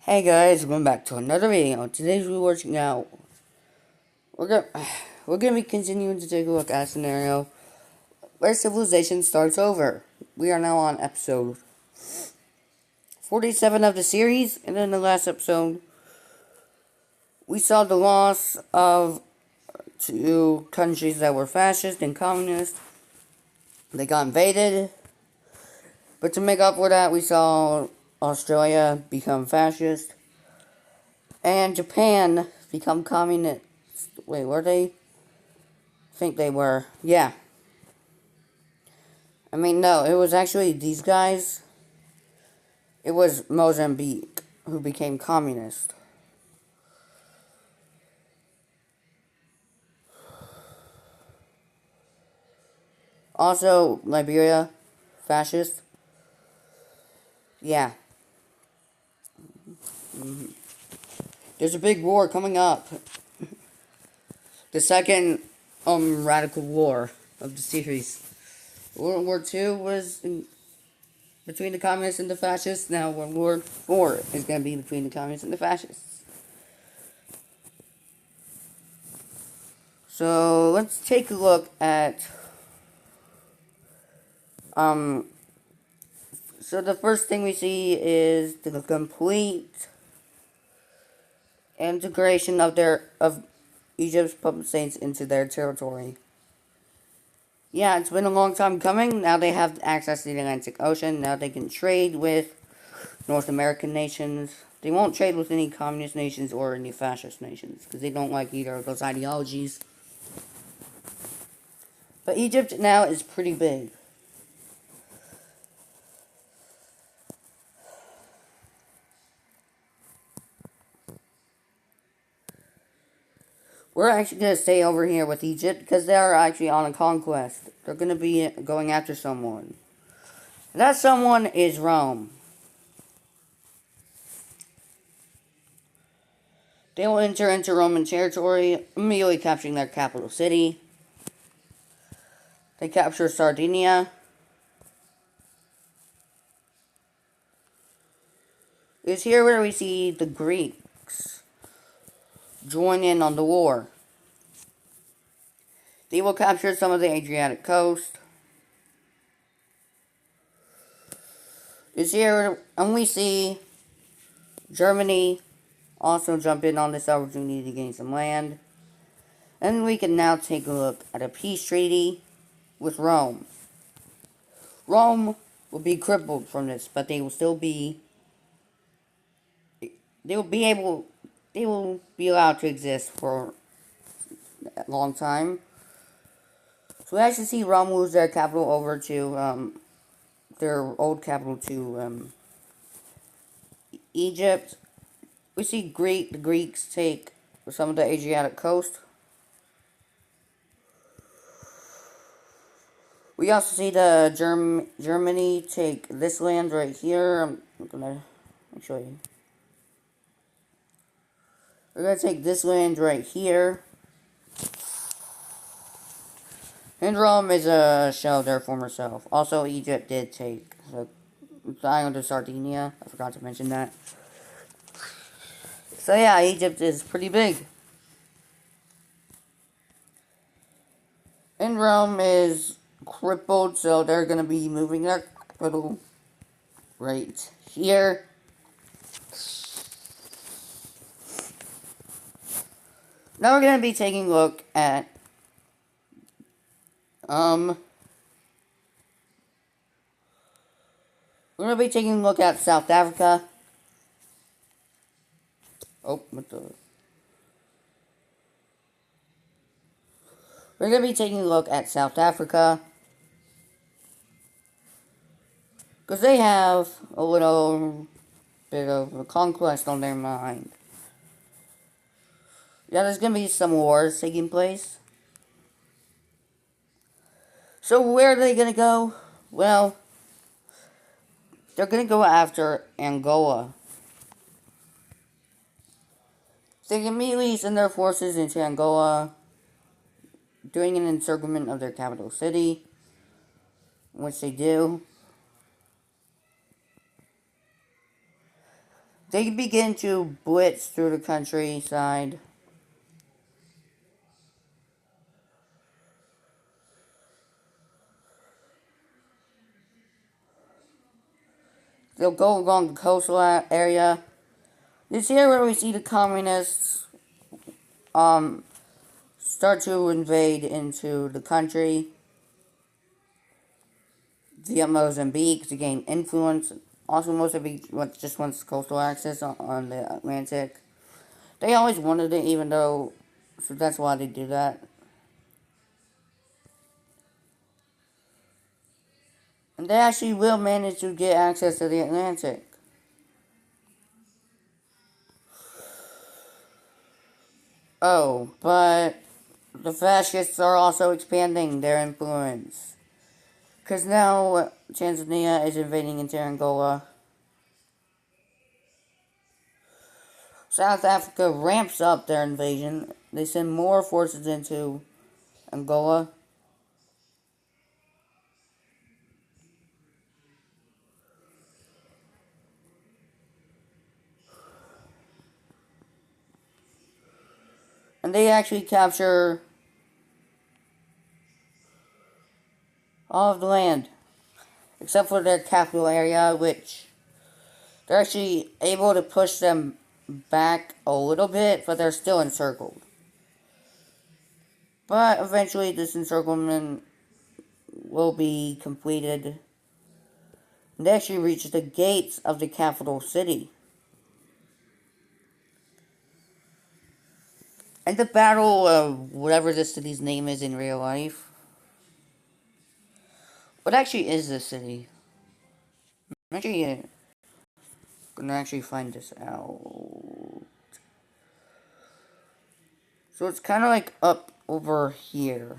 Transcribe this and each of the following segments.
Hey guys, welcome back to another video. Today we're watching out. We're gonna we're gonna be continuing to take a look at a scenario where civilization starts over. We are now on episode 47 of the series, and in the last episode, we saw the loss of two countries that were fascist and communist. They got invaded, but to make up for that, we saw Australia become fascist and Japan become communist. Wait, were they? I think they were. Yeah. I mean, no, it was actually these guys. It was Mozambique who became communist. Also, Liberia, fascist. Yeah. There's a big war coming up. The second radical war of the series. World War II was between the communists and the fascists. Now World War IV is going to be between the communists and the fascists. So let's take a look at so the first thing we see is the complete integration of Egypt's puppet states into their territory. Yeah, it's been a long time coming. Now they have access to the Atlantic Ocean. Now they can trade with North American nations. They won't trade with any communist nations or any fascist nations because they don't like either of those ideologies. But Egypt now is pretty big. We're actually going to stay over here with Egypt because they are actually on a conquest. They're going to be going after someone. That someone is Rome. They will enter into Roman territory, immediately capturing their capital city. They capture Sardinia. It's here where we see the Greeks join in on the war. They will capture some of the Adriatic coast. It's here, and we see Germany also jump in on this opportunity to gain some land. And we can now take a look at a peace treaty with Rome. Rome will be crippled from this, but they will still be they will be allowed to exist for a long time. So we actually see Rome lose their capital over to their old capital to Egypt. We see the Greeks take some of the Adriatic coast. We also see the Germany take this land right here. I'm gonna show you. We're gonna take this land right here. And Rome is a shell of their former self. Also, Egypt did take the island of Sardinia. I forgot to mention that. So yeah, Egypt is pretty big. And Rome is crippled, so they're gonna be moving their capital right here. Now we're gonna be taking a look at we're gonna be taking a look at South Africa. Oh, what the? We're gonna be taking a look at South Africa because they have a little bit of a conquest on their mind. Yeah, there's gonna be some wars taking place. So where are they gonna go? Well, they're gonna go after Angola. They can immediately send their forces into Angola, doing an encirclement of their capital city, which they do. They begin to blitz through the countryside. They'll go along the coastal area. This is here where we see the communists start to invade into the country via Mozambique to gain influence. Also, Mozambique just wants coastal access on the Atlantic. They always wanted it, even though, so that's why they do that. And they actually will manage to get access to the Atlantic. Oh, but the fascists are also expanding their influence. Because now Tanzania is invading into Angola. South Africa ramps up their invasion. They send more forces into Angola. And they actually capture all of the land. Except for their capital area, which they're actually able to push them back a little bit, but they're still encircled. But eventually this encirclement will be completed. They actually reach the gates of the capital city. And the battle of whatever the city's name is in real life. What actually is this city? I'm actually gonna actually find this out. So it's kind of like up over here.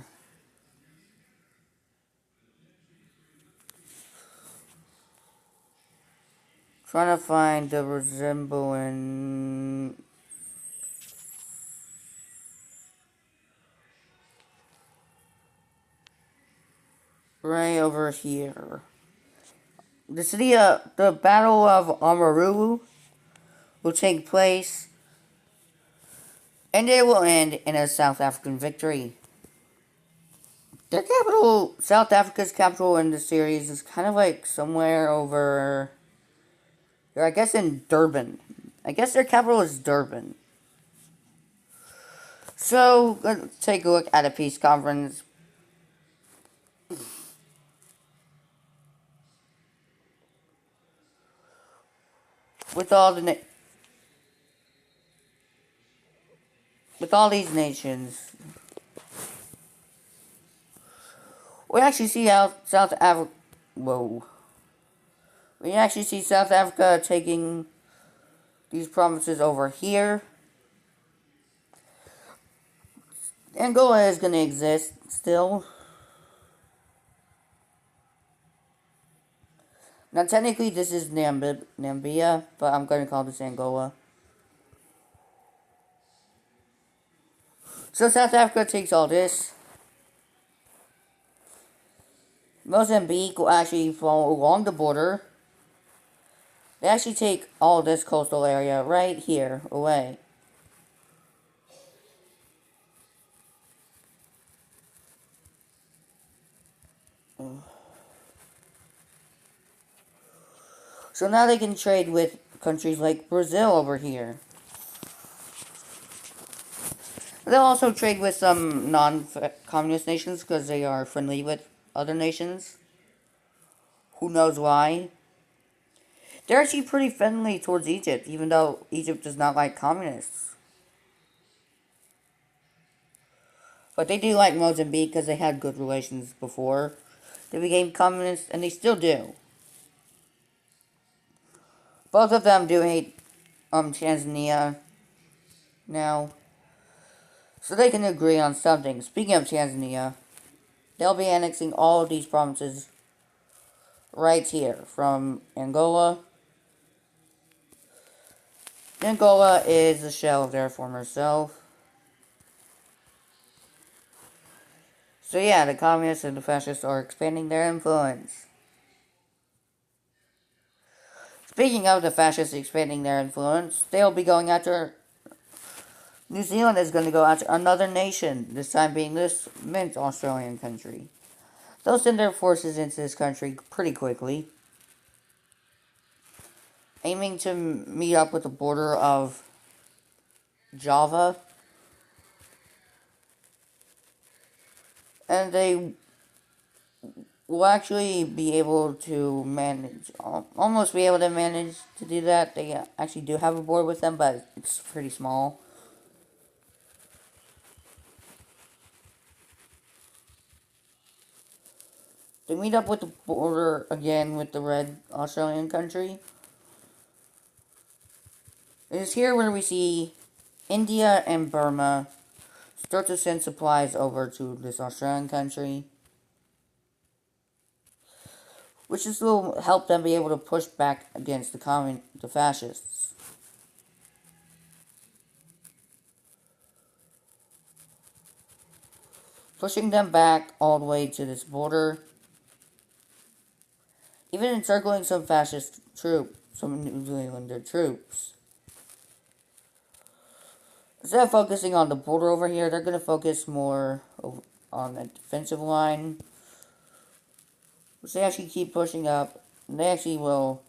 Trying to find the resemblance. Right over here. The city, the Battle of Amaruru will take place, and it will end in a South African victory. The capital, South Africa's capital in the series is kind of like somewhere over, or I guess in Durban. I guess their capital is Durban. So, let's take a look at a peace conference. With all these nations, we actually see how South Africa. Whoa. We actually see South Africa taking these provinces over here. Angola is going to exist still. Now, technically, this is Namibia, but I'm going to call this Angola. So, South Africa takes all this. Mozambique will actually follow along the border. They actually take all this coastal area right here away. So now they can trade with countries like Brazil over here. They'll also trade with some non-communist nations because they are friendly with other nations. Who knows why? They're actually pretty friendly towards Egypt, even though Egypt does not like communists. But they do like Mozambique because they had good relations before they became communist, and they still do. Both of them do hate Tanzania now. So they can agree on something. Speaking of Tanzania, they'll be annexing all of these provinces right here from Angola. Angola is a shell of their former self. So yeah, the communists and the fascists are expanding their influence. Speaking of the fascists expanding their influence, they'll be going after. New Zealand is going to go after another nation, this time being this mint Australian country. They'll send their forces into this country pretty quickly, aiming to meet up with the border of Java, and they will actually be able to manage, almost be able to manage to do that. They actually do have a border with them, but it's pretty small. They meet up with the border again with the red Australian country. It is here where we see India and Burma start to send supplies over to this Australian country, which just will help them be able to push back against the fascists. Pushing them back all the way to this border, even encircling some fascist troops, some New Zealander troops. Instead of focusing on the border over here, they're going to focus more on the defensive line, which they actually keep pushing up. And they actually will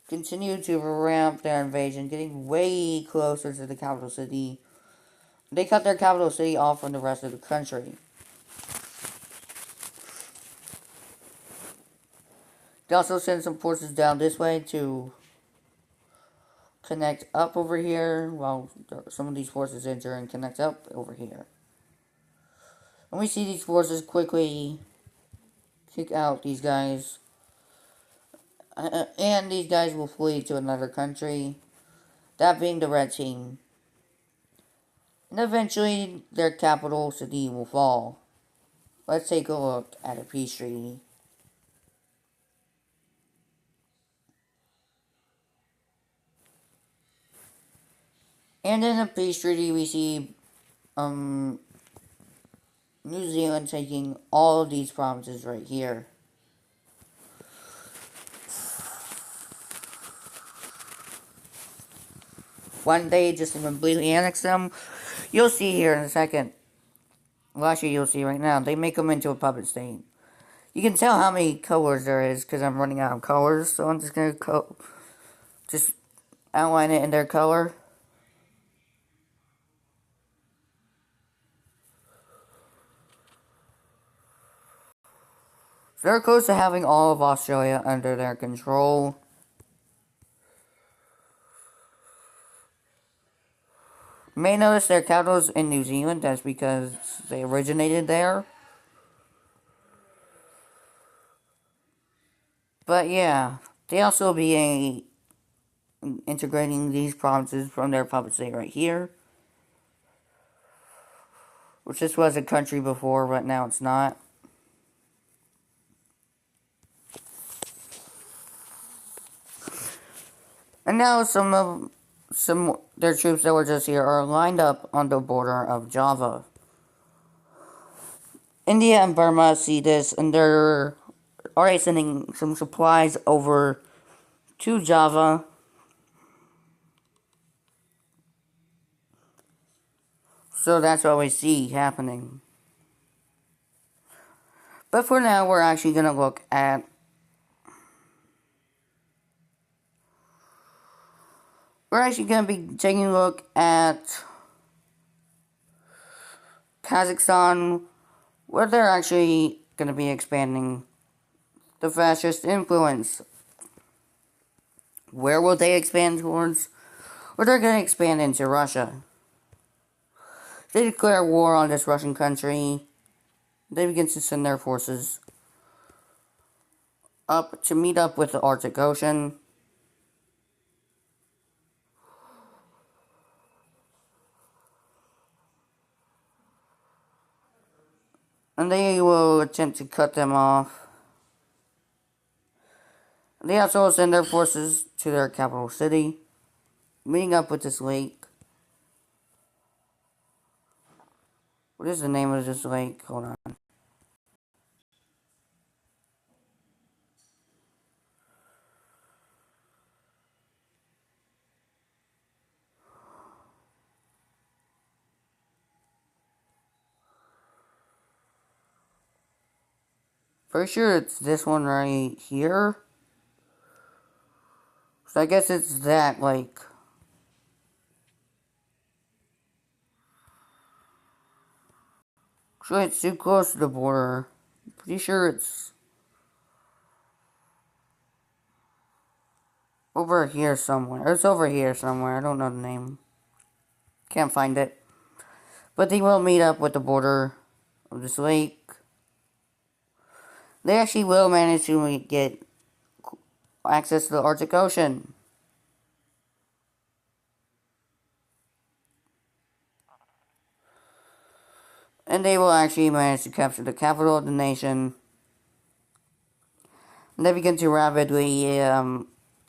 continue to ramp their invasion, getting way closer to the capital city. They cut their capital city off from the rest of the country. They also send some forces down this way to connect up over here, while some of these forces enter and connect up over here. And we see these forces quickly kick out these guys. And these guys will flee to another country, that being the red team. And eventually, their capital city will fall. Let's take a look at a peace treaty. And in the peace treaty, we see New Zealand taking all of these provinces right here. When they just completely annex them, you'll see here in a second. Well, actually, you'll see right now. They make them into a puppet state. You can tell how many colors there is because I'm running out of colors. So I'm just going to just outline it in their color. They're close to having all of Australia under their control. You may notice their capital's in New Zealand. That's because they originated there. But yeah, they also be integrating these provinces from their puppet state right here. Which this was a country before, but now it's not. And now some their troops that were just here are lined up on the border of Java. India and Burma see this, and they're already sending some supplies over to Java. So that's what we see happening. But for now, we're actually going to look at taking a look at Kazakhstan, where they're actually going to be expanding the fascist influence. Where will they expand towards? Or they're going to expand into Russia. They declare war on this Russian country. They begin to send their forces up to meet up with the Arctic Ocean. And they will attempt to cut them off. They also send their forces to their capital city, meeting up with this lake. What is the name of this lake? Hold on. Pretty sure it's this one right here. So I guess it's that, like... Actually, it's too close to the border. Pretty sure it's... over here somewhere. It's over here somewhere. I don't know the name. Can't find it. But they will meet up with the border of this lake. They actually will manage to get access to the Arctic Ocean. And they will actually manage to capture the capital of the nation. And they begin to rapidly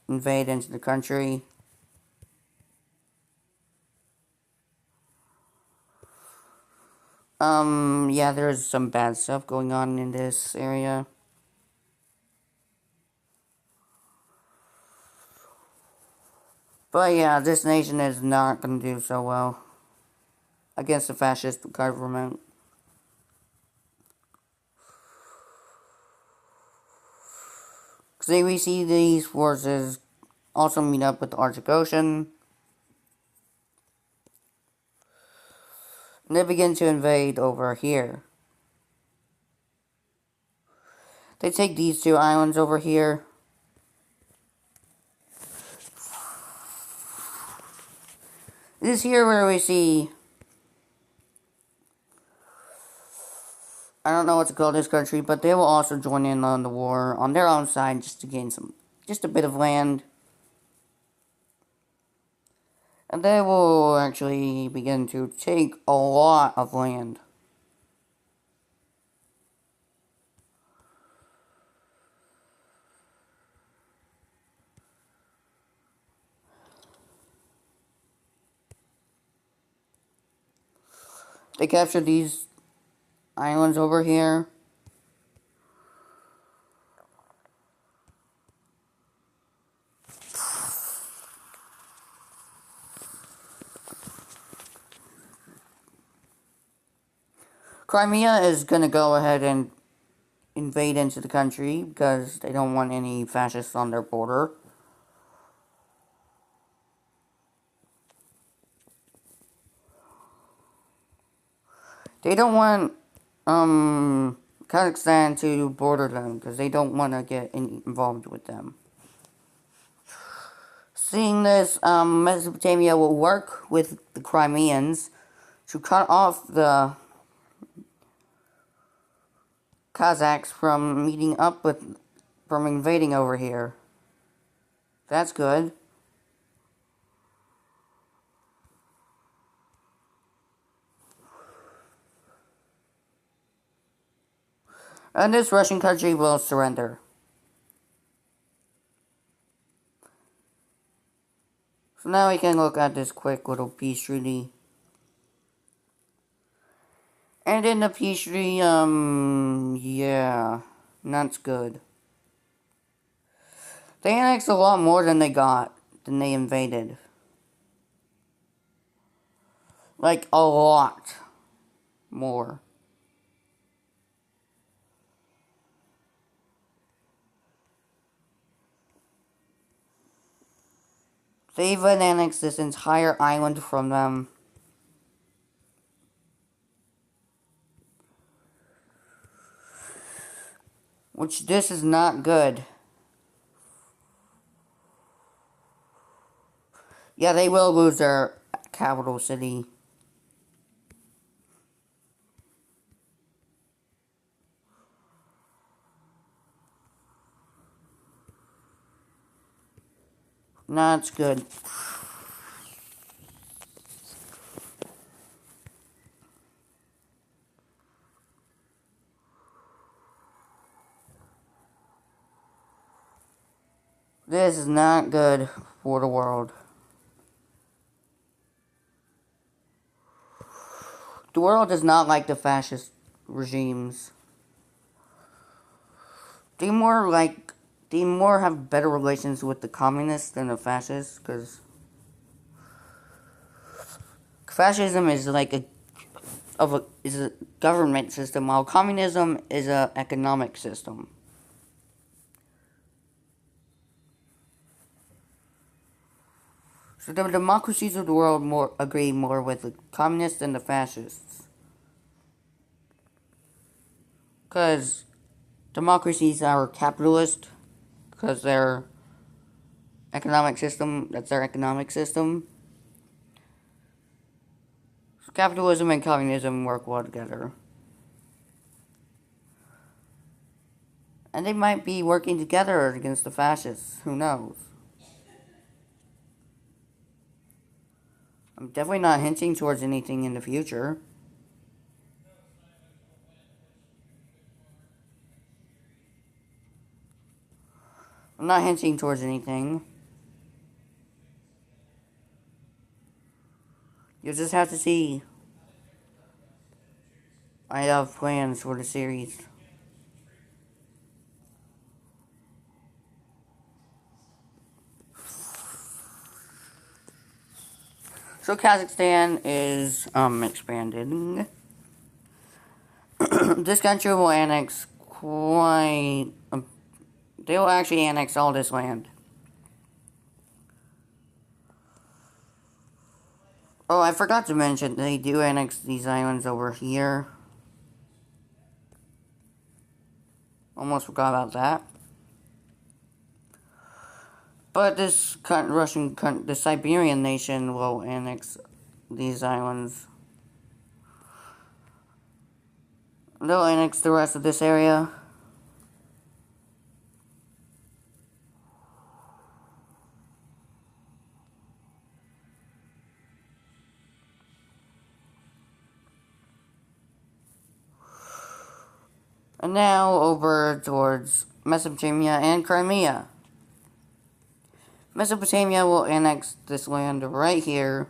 invade into the country. Yeah, there's some bad stuff going on in this area. But yeah, this nation is not going to do so well against the fascist government. Because we see these forces also meet up with the Arctic Ocean. And they begin to invade over here. They take these two islands over here. This is here where we see... I don't know what to call this country, but they will also join in on the war on their own side just to gain just a bit of land. And they will actually begin to take a lot of land. They capture these islands over here. Crimea is going to go ahead and invade into the country because they don't want any fascists on their border. They don't want Kazakhstan to border them because they don't want to get involved with them. Seeing this, Mesopotamia will work with the Crimeans to cut off the Kazakhs from meeting up with, from invading over here. That's good. And this Russian country will surrender. So now we can look at this quick little peace treaty. And in the peace treaty, yeah, that's good. They annexed a lot more than they invaded. Like, a lot more. They even annexed this entire island from them. Which, this is not good. Yeah, they will lose their capital city. That's good. This is not good for the world. The world does not like the fascist regimes. They more have better relations with the communists than the fascists, because fascism is like is a government system, while communism is an economic system. So the democracies of the world agree more with the communists than the fascists. Because democracies are capitalist, because their economic system, that's their economic system. So capitalism and communism work well together. And they might be working together against the fascists, who knows? I'm definitely not hinting towards anything in the future. I'm not hinting towards anything. You'll just have to see. I have plans for the series. So Kazakhstan is expanding. This country will annex quite. They will actually annex all this land. Oh, I forgot to mention they do annex these islands over here. Almost forgot about that. But this the Siberian nation will annex these islands. They'll annex the rest of this area. And now over towards Mesopotamia and Crimea. Mesopotamia will annex this land right here.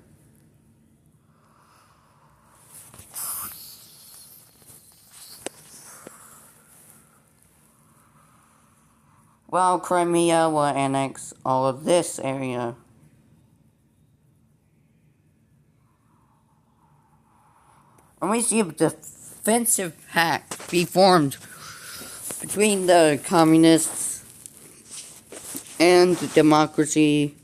While Crimea will annex all of this area. And we see a defensive pact be formed between the communists and the democracy.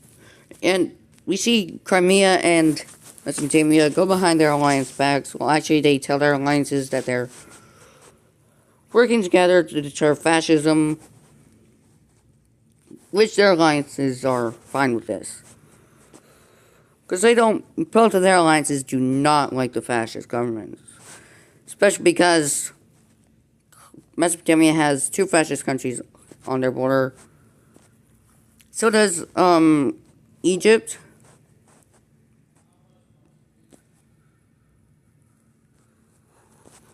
And we see Crimea and Mesopotamia go behind their alliance backs. Well, actually, they tell their alliances that they're working together to deter fascism, which their alliances are fine with this. Because both of their alliances do not like the fascist governments. Especially because Mesopotamia has two fascist countries on their border. So does, Egypt.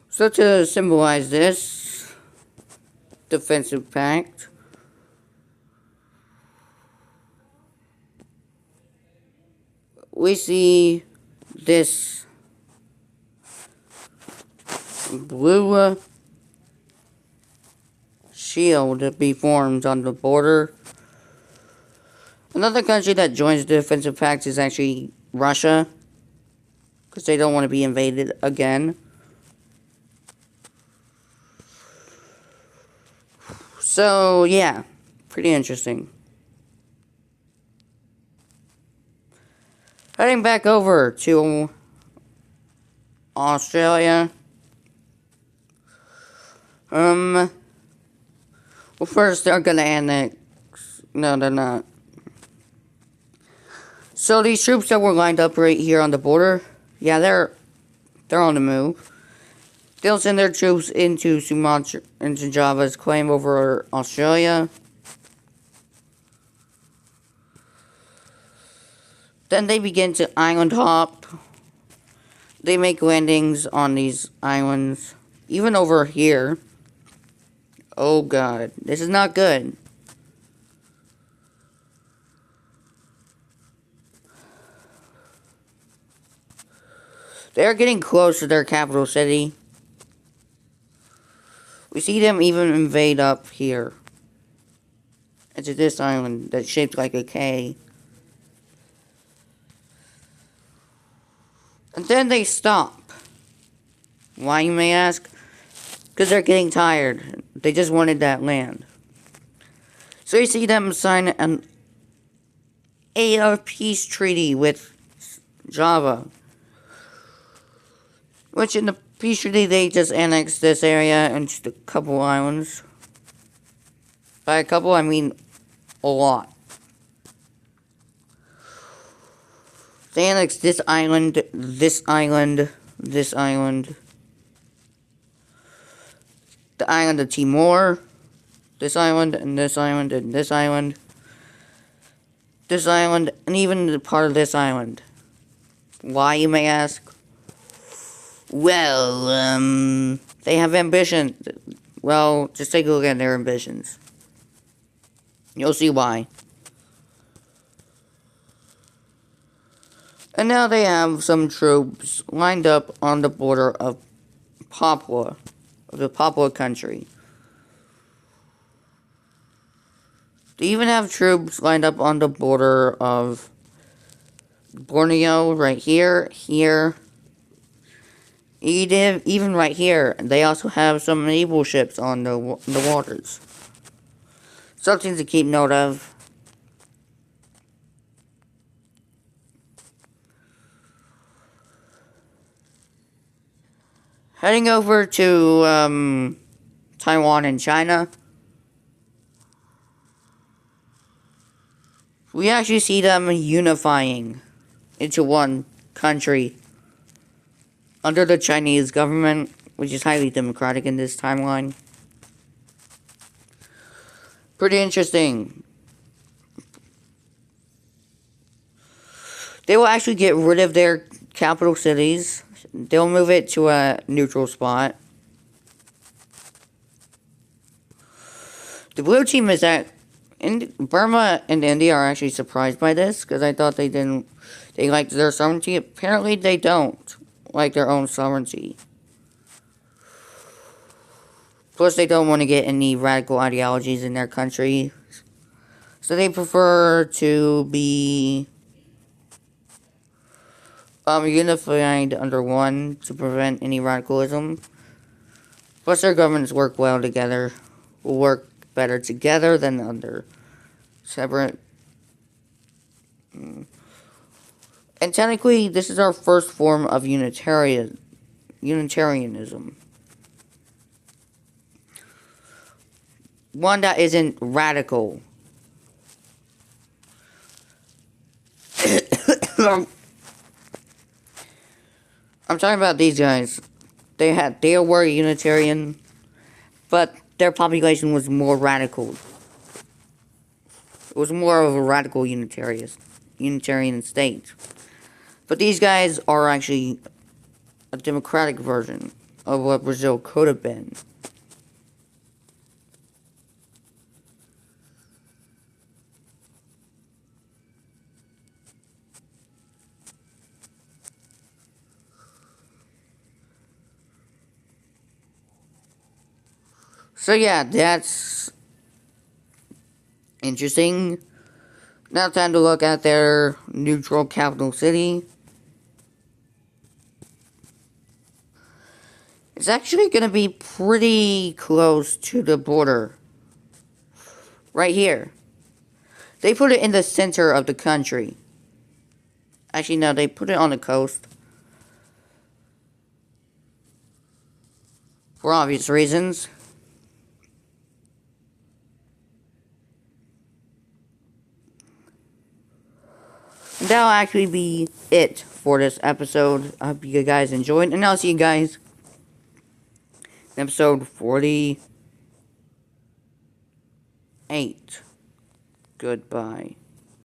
So to symbolize this defensive pact, we see this blue shield be formed on the border. Another country that joins the defensive pact is actually Russia, because they don't want to be invaded again. So, yeah, pretty interesting. Heading back over to Australia. Well, first they're gonna annex. No, they're not. So these troops that were lined up right here on the border, yeah, they're on the move. They'll send their troops into Sumatra, into Java's claim over Australia. Then they begin to island hop. They make landings on these islands. Even over here. Oh god, this is not good. They're getting close to their capital city. We see them even invade up here. Into this island that's shaped like a K. And then they stop. Why, you may ask? Because they're getting tired. They just wanted that land. So you see them sign an peace treaty with Java. Which in the peace treaty they just annexed this area and just a couple islands. By a couple I mean a lot. They annexed this island, this island, this island, the island of Timor, this island, and this island, and this island, this island, and even part of this island. Why, you may ask? Well, they have ambition. Well, just take a look at their ambitions. You'll see why. And now they have some troops lined up on the border of Papua, of the Papua country. They even have troops lined up on the border of Borneo, right here, here. Even right here. They also have some naval ships on the waters. Something to keep note of. Heading over to Taiwan and China, we actually see them unifying into one country under the Chinese government, which is highly democratic in this timeline. Pretty interesting. They will actually get rid of their capital cities. They'll move it to a neutral spot. The blue team is that Burma and India are actually surprised by this, because I thought they liked their sovereignty. Apparently they don't like their own sovereignty. Plus they don't want to get any radical ideologies in their country. So they prefer to be unified under one to prevent any radicalism. Plus their governments work well together. Will work better together than under separate. And technically, this is our first form of Unitarianism. One that isn't radical. I'm talking about these guys. They were Unitarian, but their population was more radical. It was more of a radical Unitarian state. But these guys are actually a democratic version of what Brazil could have been. So yeah, that's interesting. Now time to look at their neutral capital city. It's actually going to be pretty close to the border. Right here. They put it in the center of the country. Actually, no, they put it on the coast. For obvious reasons. That'll actually be it for this episode. I hope you guys enjoyed. And I'll see you guys in episode 48. Goodbye.